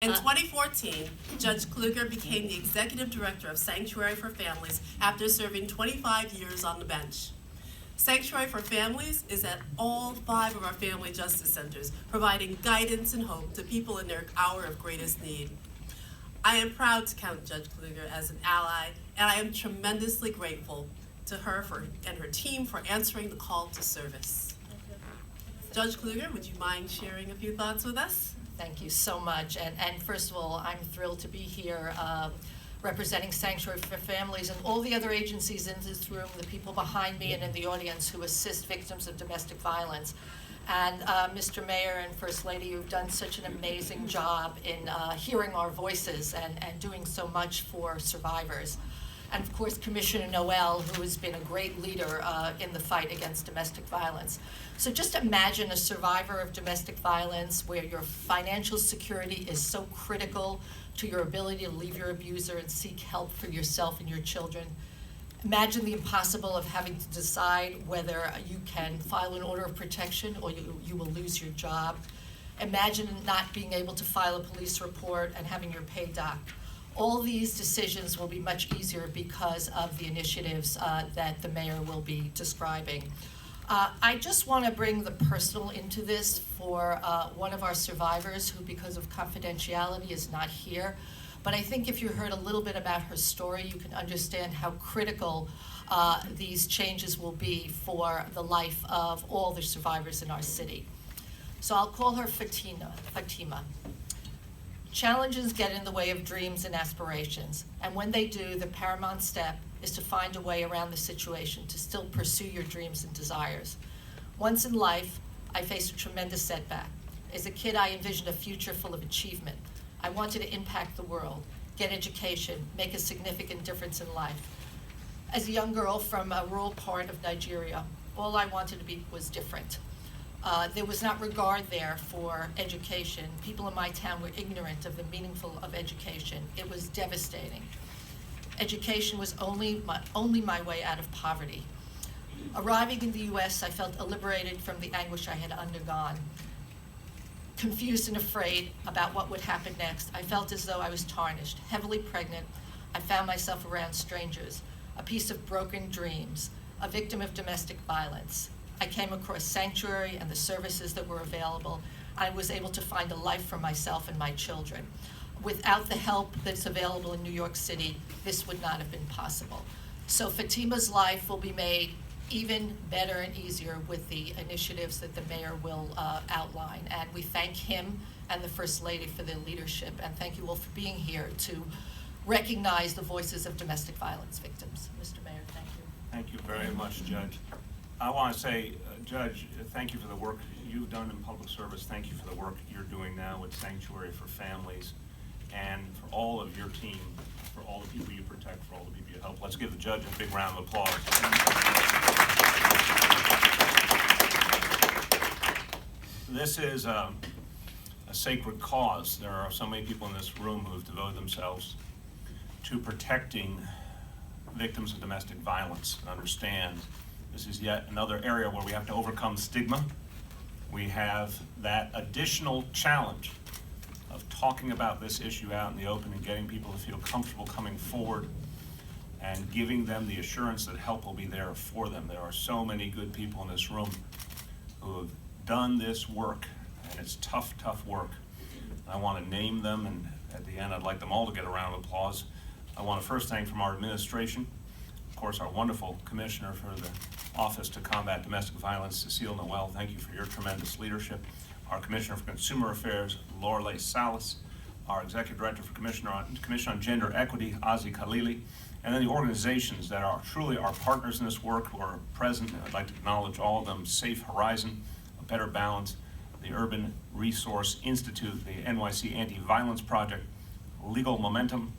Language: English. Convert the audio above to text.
In 2014, Judge Kluger became the executive director of Sanctuary for Families after serving 25 years on the bench. Sanctuary for Families is at all 5 of our family justice centers, providing guidance and hope to people in their hour of greatest need. I am proud to count Judge Kluger as an ally, and I am tremendously grateful to her and her team for answering the call to service. Judge Kluger, would you mind sharing a few thoughts with us? Thank you so much. And first of all, I'm thrilled to be here representing Sanctuary for Families and all the other agencies in this room, the people behind me and in the audience who assist victims of domestic violence. And Mr. Mayor and First Lady, you've done such an amazing job in hearing our voices and doing so much for survivors. And of course, Commissioner Noel, who has been a great leader in the fight against domestic violence. So just imagine a survivor of domestic violence where your financial security is so critical to your ability to leave your abuser and seek help for yourself and your children. Imagine the impossible of having to decide whether you can file an order of protection or you will lose your job. Imagine not being able to file a police report and having your pay docked. All these decisions will be much easier because of the initiatives that the mayor will be describing. I just want to bring the personal into this for one of our survivors who, because of confidentiality, is not here. But I think if you heard a little bit about her story, you can understand how critical these changes will be for the life of all the survivors in our city. So I'll call her Fatima. Challenges get in the way of dreams and aspirations, and when they do, the paramount step is to find a way around the situation to still pursue your dreams and desires. Once in life, I faced a tremendous setback. As a kid, I envisioned a future full of achievement. I wanted to impact the world, get education, make a significant difference in life. As a young girl from a rural part of Nigeria, all I wanted to be was different. There was not regard there for education. People in my town were ignorant of the meaningful of education. It was devastating. Education was only my way out of poverty. Arriving in the US, I felt liberated from the anguish I had undergone. Confused and afraid about what would happen next, I felt as though I was tarnished. Heavily pregnant, I found myself around strangers, a piece of broken dreams, a victim of domestic violence. I came across Sanctuary and the services that were available. I was able to find a life for myself and my children. Without the help that's available in New York City, this would not have been possible. So Fatima's life will be made even better and easier with the initiatives that the mayor will outline. And we thank him and the First Lady for their leadership. And thank you all for being here to recognize the voices of domestic violence victims. Mr. Mayor, thank you. Thank you very much, Judge. I want to say, Judge, thank you for the work you've done in public service. Thank you for the work you're doing now with Sanctuary for Families, and for all of your team, for all the people you protect, for all the people you help. Let's give the judge a big round of applause. This is a sacred cause. There are so many people in this room who have devoted themselves to protecting victims of domestic violence. And understand this is yet another area where we have to overcome stigma. We have that additional challenge of talking about this issue out in the open and getting people to feel comfortable coming forward and giving them the assurance that help will be there for them. There are so many good people in this room who have done this work, and it's tough, tough work. I want to name them, and at the end I'd like them all to get a round of applause. I want to first thank from our administration, of course, our wonderful Commissioner for the Office to Combat Domestic Violence, Cecile Noel. Thank you for your tremendous leadership. Our Commissioner for Consumer Affairs, Lorelei Salas. Our Executive Director for Commission on Gender Equity, Azi Khalili. And then the organizations that are truly our partners in this work who are present. I'd like to acknowledge all of them: Safe Horizon, A Better Balance, the Urban Resource Institute, the NYC Anti-Violence Project, Legal Momentum,